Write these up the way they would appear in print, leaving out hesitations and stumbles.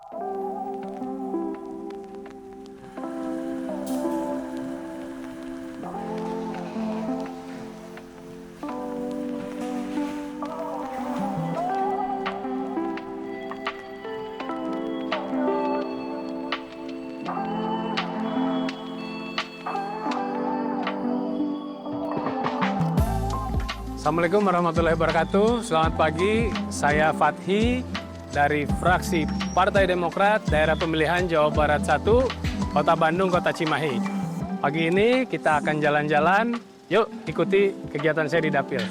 Assalamualaikum warahmatullahi wabarakatuh. Selamat pagi, saya Fathi dari fraksi Partai Demokrat Daerah Pemilihan Jawa Barat 1, Kota Bandung, Kota Cimahi. Pagi ini kita akan jalan-jalan, yuk ikuti kegiatan saya di dapil.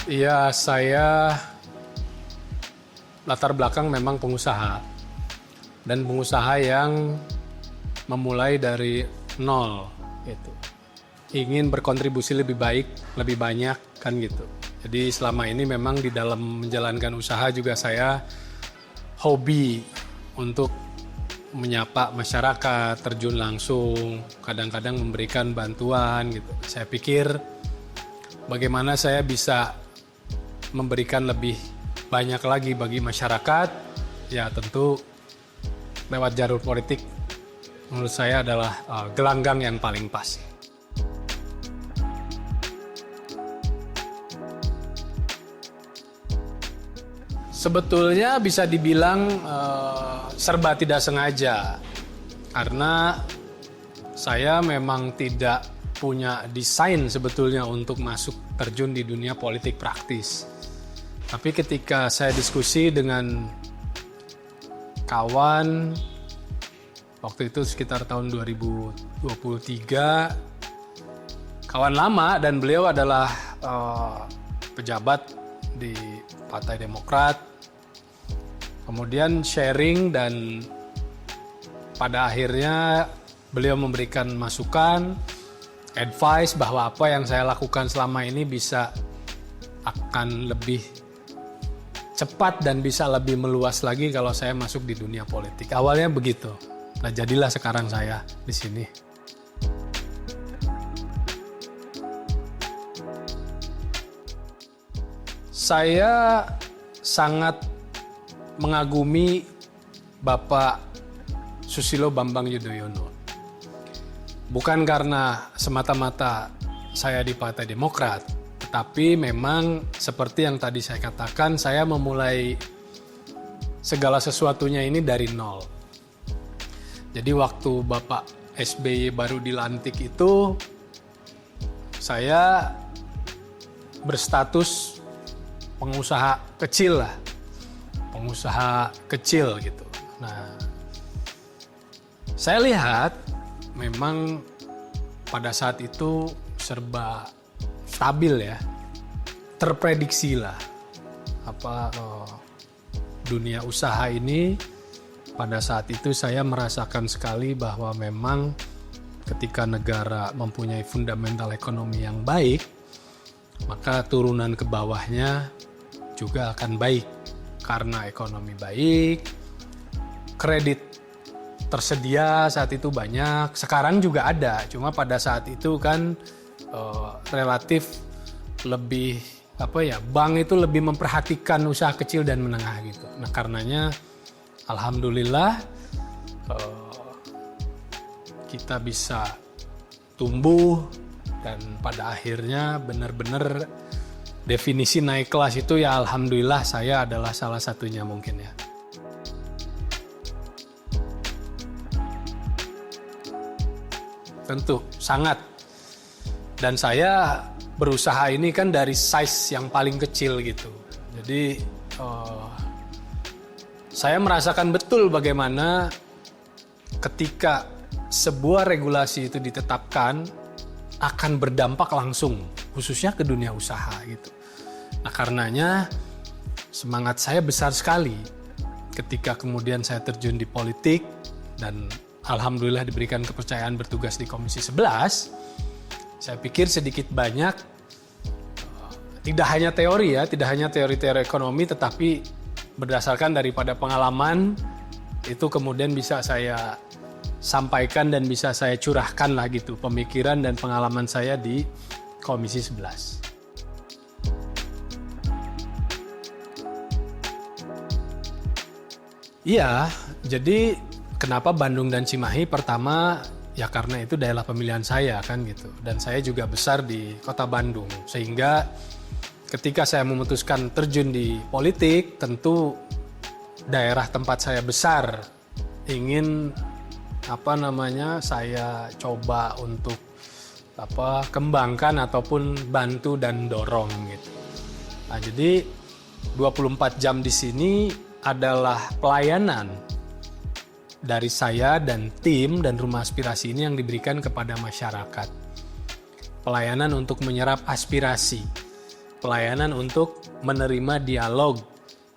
Iya, saya latar belakang memang pengusaha. Dan pengusaha yang memulai dari nol gitu. Ingin berkontribusi lebih baik, lebih banyak kan gitu. Jadi selama ini memang di dalam menjalankan usaha juga saya hobi untuk menyapa masyarakat, terjun langsung, kadang-kadang memberikan bantuan gitu. Saya pikir bagaimana saya bisa memberikan lebih banyak lagi bagi masyarakat, ya tentu lewat jalur politik menurut saya adalah gelanggang yang paling pas. Sebetulnya bisa dibilang serba tidak sengaja, karena saya memang tidak punya desain sebetulnya untuk masuk terjun di dunia politik praktis. Tapi ketika saya diskusi dengan kawan, waktu itu sekitar tahun 2023, kawan lama dan beliau adalah pejabat di Partai Demokrat, kemudian sharing dan pada akhirnya beliau memberikan masukan, advice bahwa apa yang saya lakukan selama ini bisa akan lebih cepat dan bisa lebih meluas lagi kalau saya masuk di dunia politik. Awalnya begitu. Nah, jadilah sekarang saya di sini. Saya sangat mengagumi Bapak Susilo Bambang Yudhoyono. Bukan karena semata-mata saya di Partai Demokrat, tetapi memang seperti yang tadi saya katakan, saya memulai segala sesuatunya ini dari nol. Jadi waktu Bapak SBY baru dilantik itu, saya berstatus pengusaha kecil lah, pengusaha kecil gitu. Nah, saya lihat memang pada saat itu serba stabil ya, terprediksi lah dunia usaha ini. Pada saat itu saya merasakan sekali bahwa memang ketika negara mempunyai fundamental ekonomi yang baik, maka turunan ke bawahnya juga akan baik. Karena ekonomi baik, kredit tersedia saat itu banyak, sekarang juga ada, cuma pada saat itu kan relatif lebih bank itu lebih memperhatikan usaha kecil dan menengah gitu. Nah, karenanya alhamdulillah kita bisa tumbuh dan pada akhirnya benar-benar definisi naik kelas itu ya alhamdulillah saya adalah salah satunya mungkin ya. Tentu sangat. Dan saya berusaha ini kan dari size yang paling kecil gitu. Jadi saya merasakan betul bagaimana ketika sebuah regulasi itu ditetapkan akan berdampak langsung, khususnya ke dunia usaha gitu. Nah, karenanya semangat saya besar sekali ketika kemudian saya terjun di politik dan alhamdulillah diberikan kepercayaan bertugas di Komisi 11. Saya pikir sedikit banyak tidak hanya teori ya, tidak hanya teori-teori ekonomi, tetapi berdasarkan daripada pengalaman itu kemudian bisa saya sampaikan dan bisa saya curahkan lah gitu pemikiran dan pengalaman saya di Komisi 11. Iya, jadi kenapa Bandung dan Cimahi? Pertama ya karena itu daerah pemilihan saya kan gitu. Dan saya juga besar di kota Bandung. Sehingga ketika saya memutuskan terjun di politik, tentu daerah tempat saya besar ingin saya coba untuk kembangkan ataupun bantu dan dorong gitu. Nah, jadi 24 jam di sini adalah pelayanan dari saya dan tim dan rumah aspirasi ini yang diberikan kepada masyarakat. Pelayanan untuk menyerap aspirasi, pelayanan untuk menerima dialog,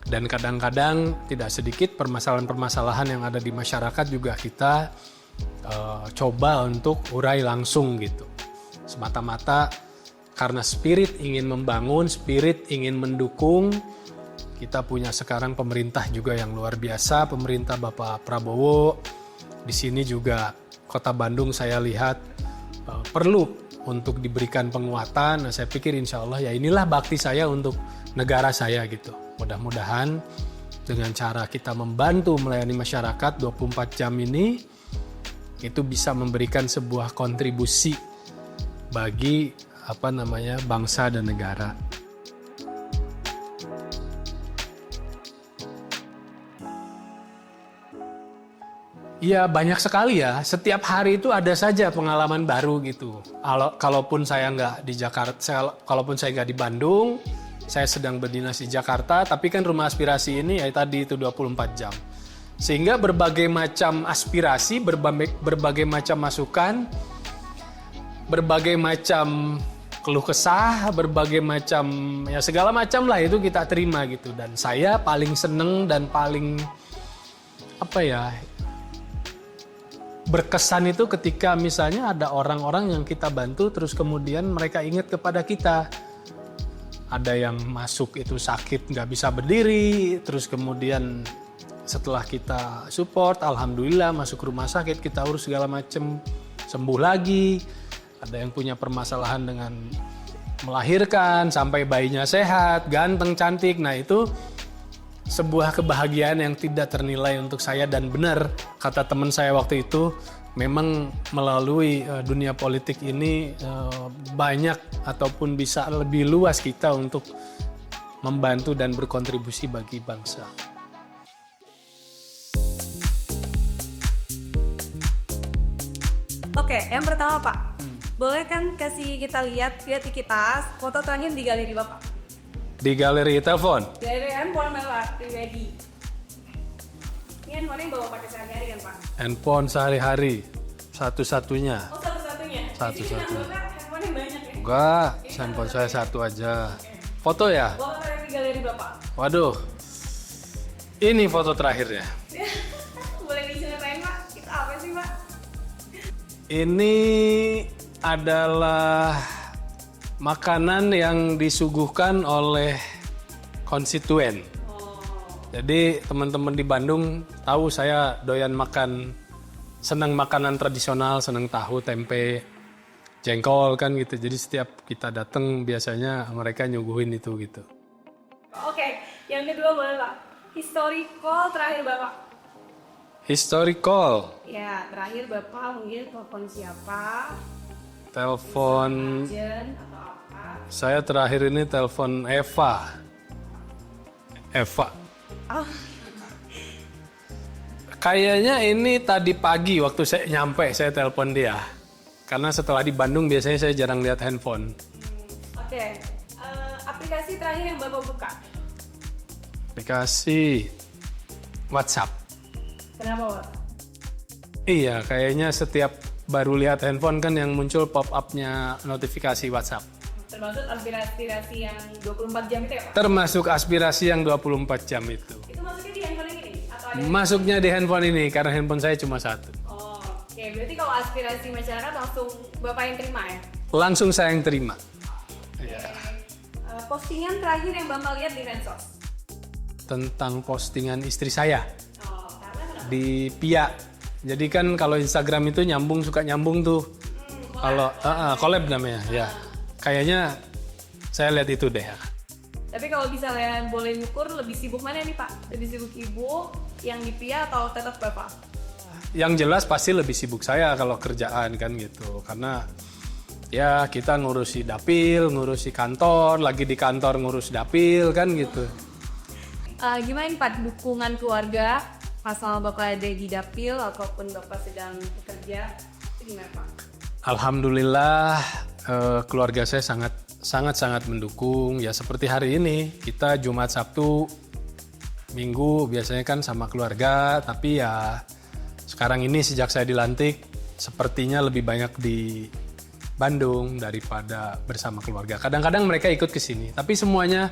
dan kadang-kadang tidak sedikit permasalahan-permasalahan yang ada di masyarakat juga kita coba untuk urai langsung gitu. Semata-mata karena spirit ingin membangun, spirit ingin mendukung. Kita punya sekarang pemerintah juga yang luar biasa, pemerintah Bapak Prabowo. Di sini juga Kota Bandung saya lihat perlu untuk diberikan penguatan. Nah, saya pikir insya Allah ya inilah bakti saya untuk negara saya gitu. Mudah-mudahan dengan cara kita membantu melayani masyarakat 24 jam ini, itu bisa memberikan sebuah kontribusi bagi bangsa dan negara. Iya banyak sekali ya, setiap hari itu ada saja pengalaman baru gitu. Kalaupun saya nggak di Jakarta, kalaupun saya nggak di Bandung, saya sedang berdinas di Jakarta, tapi kan rumah aspirasi ini ya tadi itu 24 jam. Sehingga berbagai macam aspirasi, berbagai macam masukan, berbagai macam keluh kesah, berbagai macam ya segala macam lah itu kita terima gitu. Dan saya paling seneng dan paling berkesan itu ketika misalnya ada orang-orang yang kita bantu terus kemudian mereka ingat kepada kita. Ada yang masuk itu sakit nggak bisa berdiri, terus kemudian setelah kita support, alhamdulillah masuk rumah sakit, kita urus segala macam, sembuh lagi. Ada yang punya permasalahan dengan melahirkan, sampai bayinya sehat, ganteng, cantik. Nah itu sebuah kebahagiaan yang tidak ternilai untuk saya, dan benar kata teman saya waktu itu, memang melalui dunia politik ini banyak ataupun bisa lebih luas kita untuk membantu dan berkontribusi bagi bangsa. Oke, yang pertama Pak, boleh kan kasih kita lihat di kita foto terakhir di galeri Bapak? Di galeri telepon? Galeri handphone Bapak pribadi. Ini handphone yang bawa pakai sehari-hari kan Pak? Handphone sehari-hari, satu-satunya. Oh satu-satunya? Satu-satunya. Handphone yang banyak ya? Enggak, handphone saya satu aja. Foto ya? Bawa di galeri Bapak. Waduh, ini foto terakhirnya. Boleh diceritain Pak, itu apa sih Pak? Ini adalah makanan yang disuguhkan oleh konstituen. Jadi teman-teman di Bandung tahu saya doyan makan, senang makanan tradisional, senang tahu, tempe, jengkol kan gitu. Jadi setiap kita datang biasanya mereka nyuguhin itu gitu. Oke, yang kedua boleh Pak. Historical terakhir Bapak. Historical. Ya, terakhir Bapak mungkin telepon siapa? Telepon. Agent atau apa? Saya terakhir ini telepon Eva. Oh. Kayaknya ini tadi pagi waktu saya nyampe saya telepon dia. Karena setelah di Bandung biasanya saya jarang lihat handphone. Oke. Aplikasi terakhir yang Bapak buka? Aplikasi WhatsApp. Kenapa Pak? Iya, kayaknya setiap baru lihat handphone kan yang muncul pop-up-nya notifikasi WhatsApp. Termasuk aspirasi yang 24 jam itu ya Pak? Termasuk aspirasi yang 24 jam itu. Itu masuknya di handphone ini? Atau ada Masuknya di handphone ini, karena handphone saya cuma satu. Oh, oke. Berarti kalau aspirasi masyarakat langsung Bapak yang terima ya? Langsung saya yang terima. Postingan terakhir yang Bapak lihat di medsos? tentang postingan istri saya di Pia. Jadi kan kalau Instagram itu suka nyambung tuh. Kalau collab namanya, ya. Kayaknya saya lihat itu deh. Tapi kalau misalnya boleh nyukur, lebih sibuk mana nih Pak? Lebih sibuk Ibu yang di Pia atau tetap Bapak? Yang jelas pasti lebih sibuk saya kalau kerjaan kan gitu. Karena ya kita ngurusi dapil, ngurusi kantor, lagi di kantor ngurus dapil kan gitu. Gimana nih Pak dukungan keluarga pas sama Bapak ada di dapil ataupun Bapak sedang bekerja? Itu gimana Pak? Alhamdulillah keluarga saya sangat mendukung. Ya seperti hari ini kita Jumat Sabtu Minggu biasanya kan sama keluarga, tapi ya sekarang ini sejak saya dilantik sepertinya lebih banyak di Bandung daripada bersama keluarga. Kadang-kadang mereka ikut ke sini, tapi semuanya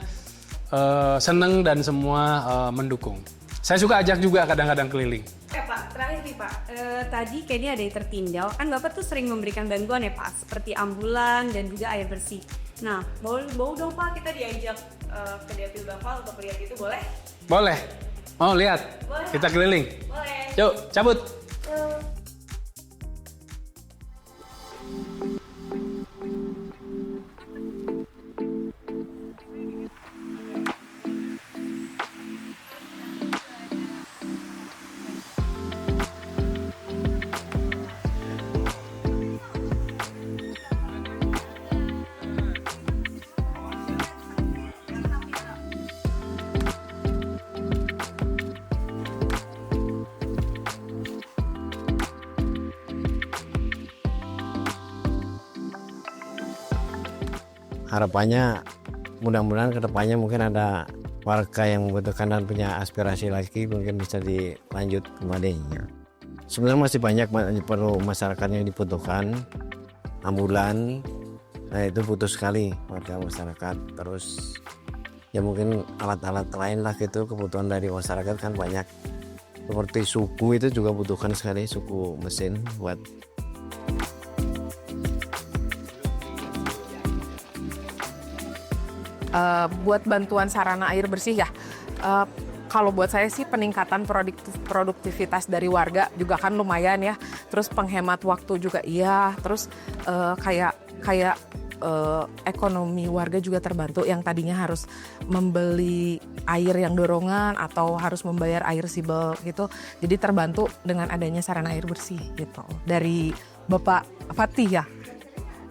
senang dan semua mendukung. Saya suka ajak juga kadang-kadang keliling. Pak, terakhir nih Pak, tadi kayaknya ada yang tertinggal, kan Bapak tuh sering memberikan bantuan ya Pak, seperti ambulan dan juga air bersih. Nah, mau dong Pak kita diajak ke dapil Bapak untuk lihat itu boleh? Boleh. Mau lihat? Boleh. Kita keliling. Boleh. Yuk, cabut. Harapannya mudah-mudahan kedepannya mungkin ada warga yang membutuhkan dan punya aspirasi lagi mungkin bisa dilanjut kembali. Sebenarnya masih banyak perlu masyarakat yang dibutuhkan, ambulan, nah itu butuh sekali warga masyarakat. Terus ya mungkin alat-alat lain lah gitu, kebutuhan dari masyarakat kan banyak. Seperti suku itu juga butuhkan sekali, suku mesin buat buat bantuan sarana air bersih ya. Kalau buat saya sih peningkatan produktivitas dari warga juga kan lumayan ya. Terus penghemat waktu juga iya. Terus kayak ekonomi warga juga terbantu yang tadinya harus membeli air yang dorongan atau harus membayar air sibel gitu. Jadi terbantu dengan adanya sarana air bersih gitu. Dari Bapak Fatih ya.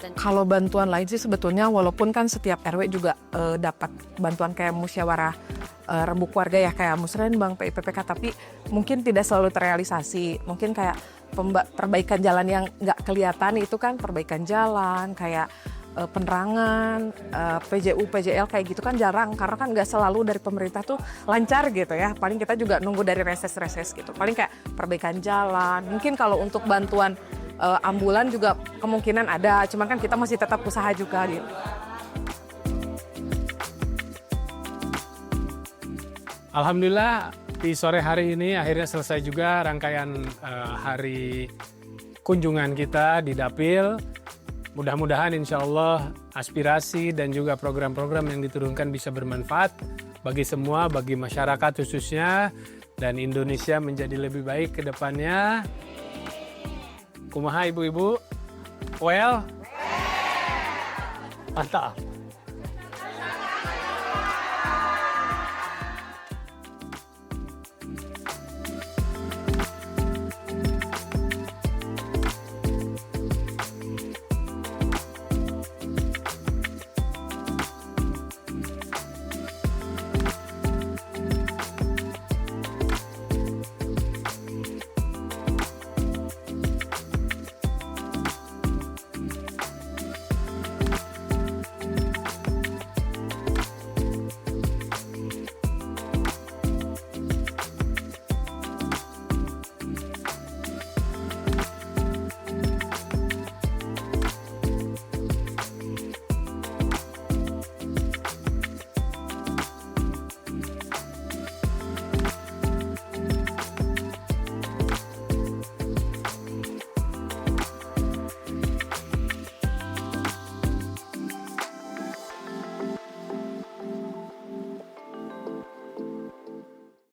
Kalau bantuan lain sih sebetulnya walaupun kan setiap RW juga dapat bantuan kayak musyawarah rembuk warga ya kayak musrenbang, PIPPK, tapi mungkin tidak selalu terrealisasi. Mungkin kayak perbaikan jalan yang nggak kelihatan itu kan perbaikan jalan kayak penerangan, PJU, PJL kayak gitu kan jarang karena kan nggak selalu dari pemerintah tuh lancar gitu ya. Paling kita juga nunggu dari reses-reses gitu. Paling kayak perbaikan jalan. Mungkin kalau untuk bantuan ambulan juga kemungkinan ada, cuman kan kita masih tetap usaha juga gitu. Alhamdulillah di sore hari ini akhirnya selesai juga rangkaian hari kunjungan kita di Dapil. Mudah-mudahan insya Allah aspirasi dan juga program-program yang diturunkan bisa bermanfaat bagi semua, bagi masyarakat khususnya, dan Indonesia menjadi lebih baik ke depannya. Kumaha ibu-ibu? Well? Mantap.